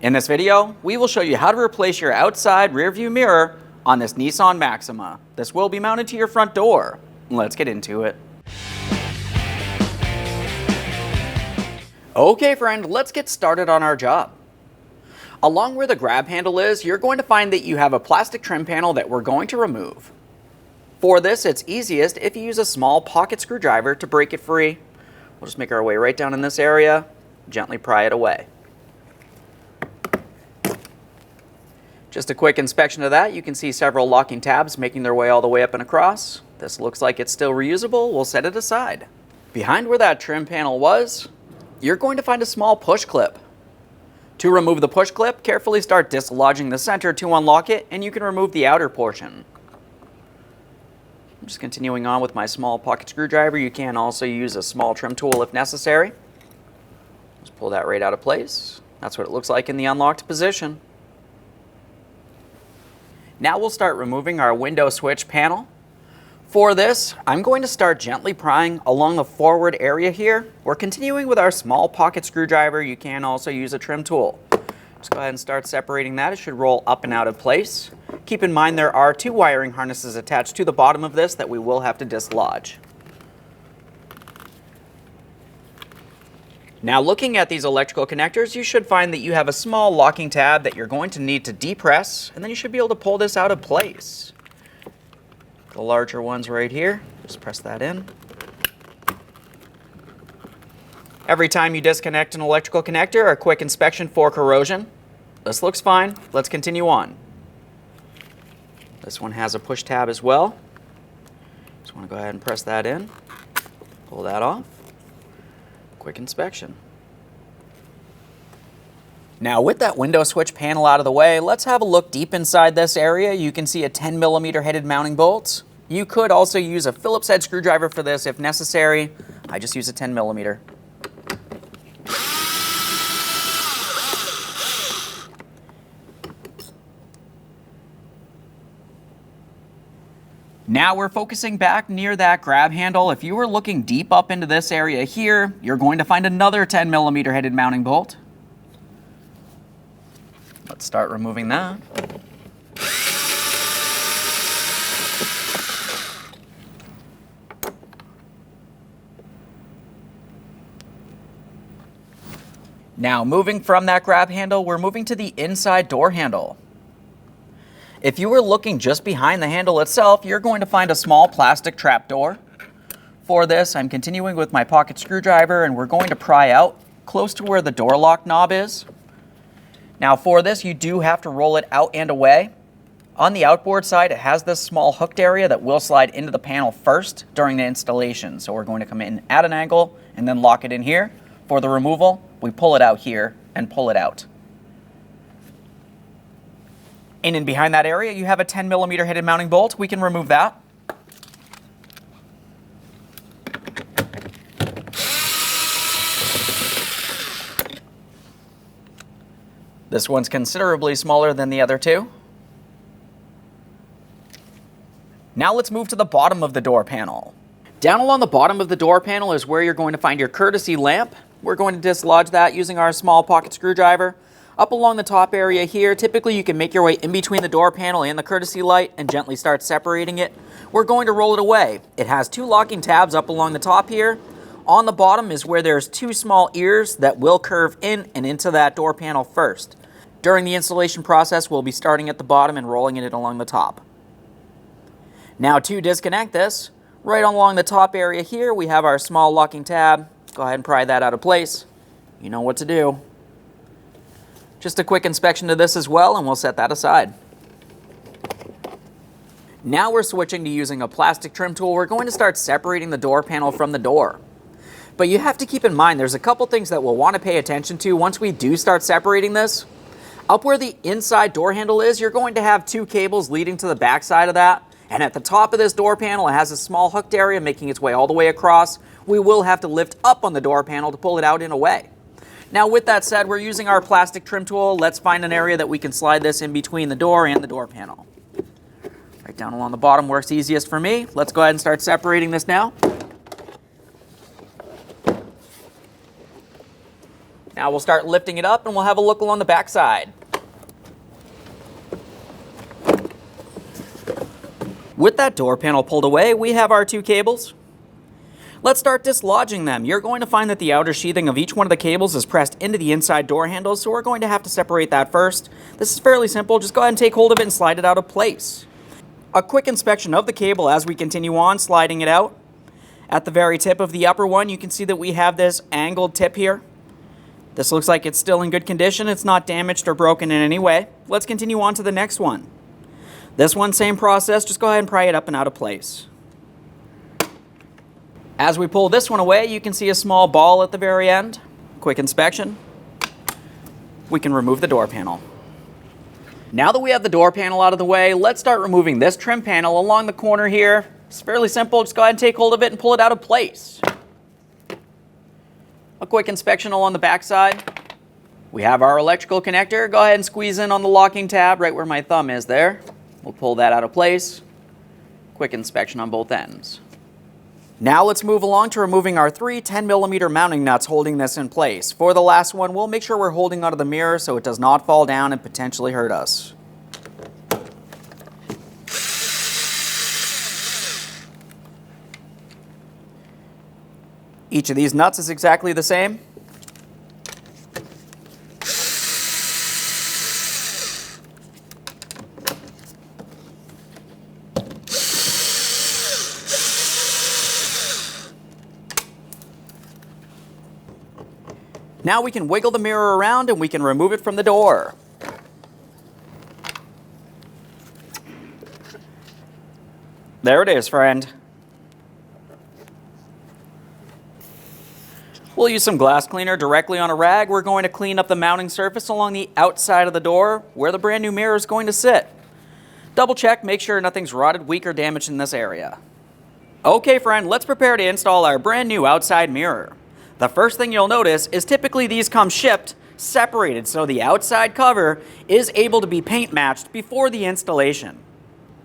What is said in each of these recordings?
In this video, we will show you how to replace your outside rear view mirror on this Nissan Maxima. This will be mounted to your front door. Let's get into it. Okay friend, let's get started on our job. Along where the grab handle is, you're going to find that you have a plastic trim panel that we're going to remove. For this, it's easiest if you use a small pocket screwdriver to break it free. We'll just make our way right down in this area, gently pry it away. Just a quick inspection of that, you can see several locking tabs making their way all the way up and across. This looks like it's still reusable. We'll set it aside. Behind where that trim panel was, you're going to find a small push clip. To remove the push clip, carefully start dislodging the center to unlock it, and you can remove the outer portion. I'm just continuing on with my small pocket screwdriver. You can also use a small trim tool if necessary. Just pull that right out of place. That's what it looks like in the unlocked position. Now we'll start removing our window switch panel. For this, I'm going to start gently prying along the forward area here. We're continuing with our small pocket screwdriver. You can also use a trim tool. Just go ahead and start separating that. It should roll up and out of place. Keep in mind there are two wiring harnesses attached to the bottom of this that we will have to dislodge. Now looking at these electrical connectors, you should find that you have a small locking tab that you're going to need to depress, and then you should be able to pull this out of place. The larger ones right here, just press that in. Every time you disconnect an electrical connector, a quick inspection for corrosion. This looks fine. Let's continue on. This one has a push tab as well. Just want to go ahead and press that in. Pull that off. Quick inspection. Now with that window switch panel out of the way, let's have a look deep inside this area. You can see a 10mm headed mounting bolt. You could also use a Phillips head screwdriver for this if necessary. I just use a 10mm. Now we're focusing back near that grab handle. If you were looking deep up into this area here, you're going to find another 10mm headed mounting bolt. Let's start removing that. Now moving from that grab handle, we're moving to the inside door handle. If you were looking just behind the handle itself, you're going to find a small plastic trap door. For this, I'm continuing with my pocket screwdriver, and we're going to pry out close to where the door lock knob is. Now for this, you do have to roll it out and away. On the outboard side, it has this small hooked area that will slide into the panel first during the installation. So we're going to come in at an angle and then lock it in here. For the removal, we pull it out here and pull it out. In and behind that area, you have a 10mm headed mounting bolt. We can remove that. This one's considerably smaller than the other two. Now let's move to the bottom of the door panel. Down along the bottom of the door panel is where you're going to find your courtesy lamp. We're going to dislodge that using our small pocket screwdriver. Up along the top area here, typically you can make your way in between the door panel and the courtesy light and gently start separating it. We're going to roll it away. It has two locking tabs up along the top here. On the bottom is where there's two small ears that will curve in and into that door panel first. During the installation process, we'll be starting at the bottom and rolling it along the top. Now to disconnect this, right along the top area here, we have our small locking tab. Go ahead and pry that out of place. You know what to do. Just a quick inspection of this as well, and we'll set that aside. Now we're switching to using a plastic trim tool. We're going to start separating the door panel from the door. But you have to keep in mind there's a couple things that we'll want to pay attention to once we do start separating this. Up where the inside door handle is, you're going to have two cables leading to the back side of that. And at the top of this door panel, it has a small hooked area making its way all the way across. We will have to lift up on the door panel to pull it out and away. Now with that said, we're using our plastic trim tool. Let's find an area that we can slide this in between the door and the door panel. Right down along the bottom works easiest for me. Let's go ahead and start separating this now. Now we'll start lifting it up and we'll have a look along the back side. With that door panel pulled away, we have our 2 cables. Let's start dislodging them. You're going to find that the outer sheathing of each one of the cables is pressed into the inside door handles, so we're going to have to separate that first. This is fairly simple. Just go ahead and take hold of it and slide it out of place. A quick inspection of the cable as we continue on, sliding it out. At the very tip of the upper one, you can see that we have this angled tip here. This looks like it's still in good condition. It's not damaged or broken in any way. Let's continue on to the next one. This one, same process. Just go ahead and pry it up and out of place. As we pull this one away, you can see a small ball at the very end. Quick inspection. We can remove the door panel. Now that we have the door panel out of the way, let's start removing this trim panel along the corner here. It's fairly simple. Just go ahead and take hold of it and pull it out of place. A quick inspection along the back side. We have our electrical connector. Go ahead and squeeze in on the locking tab right where my thumb is there. We'll pull that out of place. Quick inspection on both ends. Now let's move along to removing our 3 10mm mounting nuts holding this in place. For the last one, we'll make sure we're holding onto the mirror so it does not fall down and potentially hurt us. Each of these nuts is exactly the same. Now we can wiggle the mirror around and we can remove it from the door. There it is, friend. We'll use some glass cleaner directly on a rag. We're going to clean up the mounting surface along the outside of the door where the brand new mirror is going to sit. Double check, make sure nothing's rotted, weak, or damaged in this area. Okay, friend, let's prepare to install our brand new outside mirror. The first thing you'll notice is typically these come shipped separated, so the outside cover is able to be paint matched before the installation.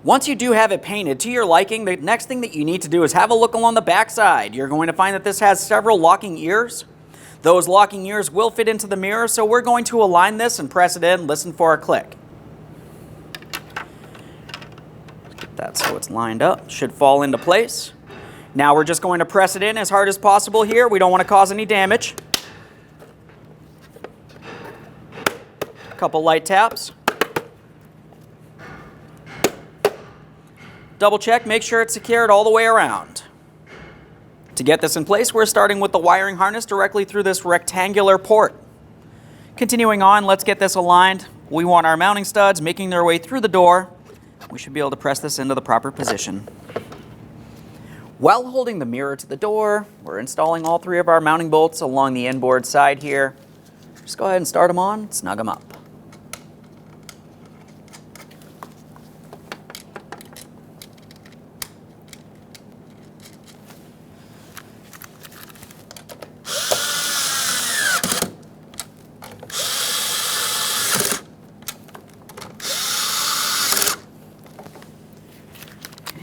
Once you do have it painted to your liking, the next thing that you need to do is have a look along the back side. You're going to find that this has several locking ears. Those locking ears will fit into the mirror, so we're going to align this and press it in, listen for a click. Get that so it's lined up, should fall into place. Now we're just going to press it in as hard as possible here. We don't want to cause any damage. A couple light taps. Double check, make sure it's secured all the way around. To get this in place, we're starting with the wiring harness directly through this rectangular port. Continuing on, let's get this aligned. We want our mounting studs making their way through the door. We should be able to press this into the proper position. While holding the mirror to the door, we're installing all 3 of our mounting bolts along the inboard side here. Just go ahead and start them on, snug them up.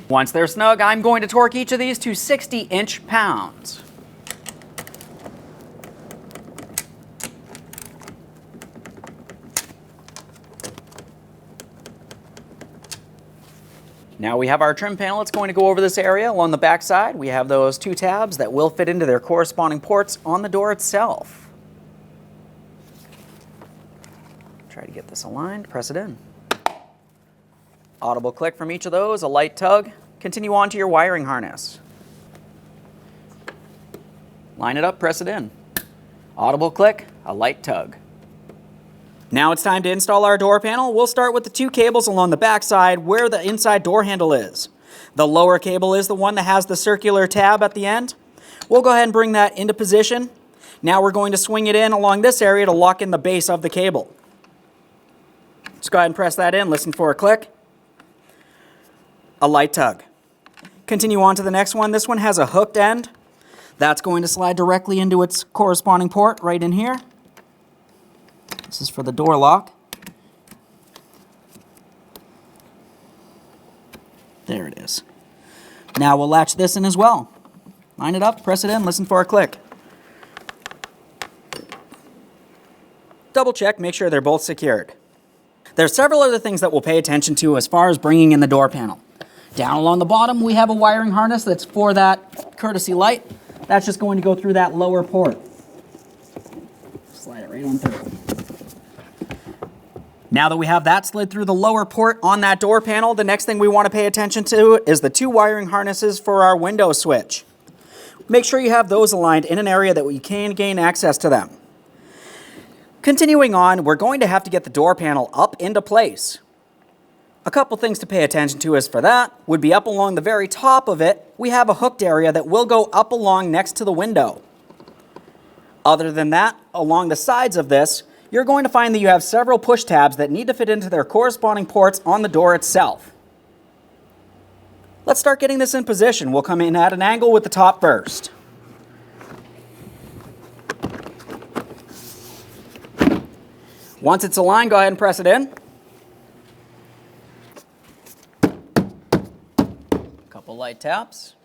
Once they're snug, I'm going to torque each of these to 60 inch-pounds. Now we have our trim panel. It's going to go over this area along the back side. We have those 2 tabs that will fit into their corresponding ports on the door itself. Try to get this aligned, press it in. Audible click from each of those, a light tug. Continue on to your wiring harness. Line it up, press it in. Audible click, a light tug. Now it's time to install our door panel. We'll start with the 2 cables along the back side where the inside door handle is. The lower cable is the one that has the circular tab at the end. We'll go ahead and bring that into position. Now we're going to swing it in along this area to lock in the base of the cable. Just go ahead and press that in, listen for a click. A light tug. Continue on to the next one. This one has a hooked end. That's going to slide directly into its corresponding port right in here. This is for the door lock. There it is. Now we'll latch this in as well. Line it up, press it in, listen for a click. double check, make sure they're both secured. There's several other things that we'll pay attention to as far as bringing in the door panel. Down along the bottom, we have a wiring harness that's for that courtesy light. That's just going to go through that lower port. Slide it right on through. Now that we have that slid through the lower port on that door panel, the next thing we want to pay attention to is the two wiring harnesses for our window switch. Make sure you have those aligned in an area that you can gain access to them. Continuing on, we're going to have to get the door panel up into place. A couple things to pay attention to is for that would be up along the very top of it, we have a hooked area that will go up along next to the window. Other than that, along the sides of this, you're going to find that you have several push tabs that need to fit into their corresponding ports on the door itself. Let's start getting this in position. We'll come in at an angle with the top first. Once it's aligned, go ahead and press it in. Couple light taps.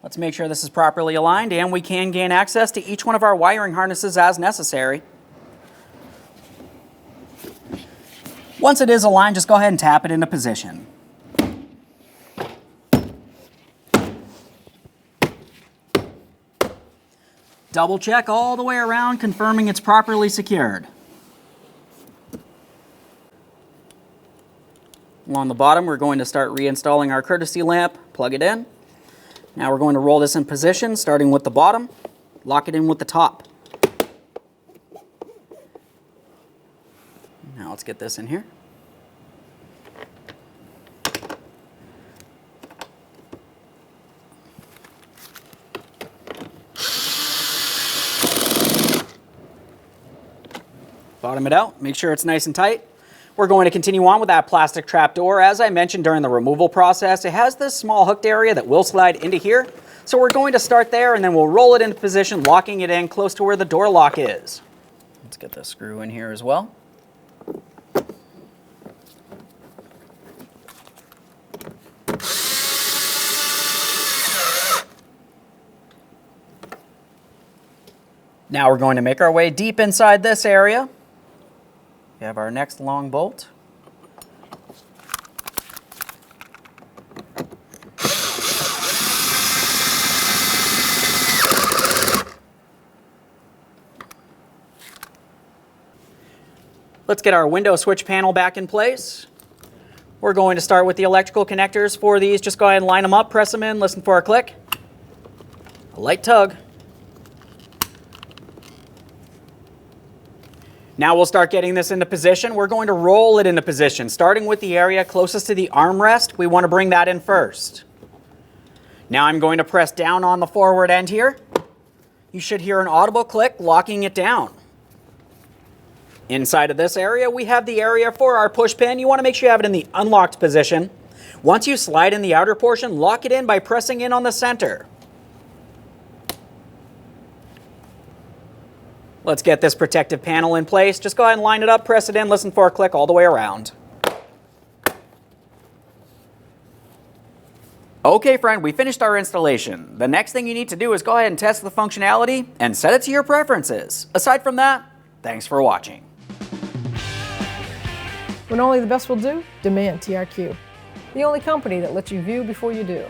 Let's make sure this is properly aligned, and we can gain access to each one of our wiring harnesses as necessary. Once it is aligned, just go ahead and tap it into position. Double check all the way around, confirming it's properly secured. Along the bottom, we're going to start reinstalling our courtesy lamp, plug it in. Now we're going to roll this in position, starting with the bottom, lock it in with the top. Now let's get this in here. Bottom it out, make sure it's nice and tight. We're going to continue on with that plastic trap door. As I mentioned during the removal process, it has this small hooked area that will slide into here. So we're going to start there and then we'll roll it into position, locking it in close to where the door lock is. Let's get the screw in here as well. Now we're going to make our way deep inside this area. We have our next long bolt. Let's get our window switch panel back in place. We're going to start with the electrical connectors for these. Just go ahead and line them up, press them in, listen for a click. A light tug. Now we'll start getting this into position. We're going to roll it into position, starting with the area closest to the armrest. We want to bring that in first. Now I'm going to press down on the forward end here. You should hear an audible click locking it down. Inside of this area, we have the area for our push pin. You want to make sure you have it in the unlocked position. Once you slide in the outer portion, lock it in by pressing in on the center. Let's get this protective panel in place. Just go ahead and line it up, press it in, listen for a click all the way around. Okay, friend, we finished our installation. The next thing you need to do is go ahead and test the functionality and set it to your preferences. Aside from that, thanks for watching. When only the best will do, demand TRQ. The only company that lets you view before you do.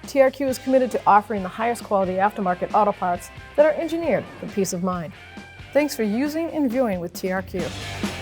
TRQ is committed to offering the highest quality aftermarket auto parts that are engineered for peace of mind. Thanks for using and viewing with TRQ.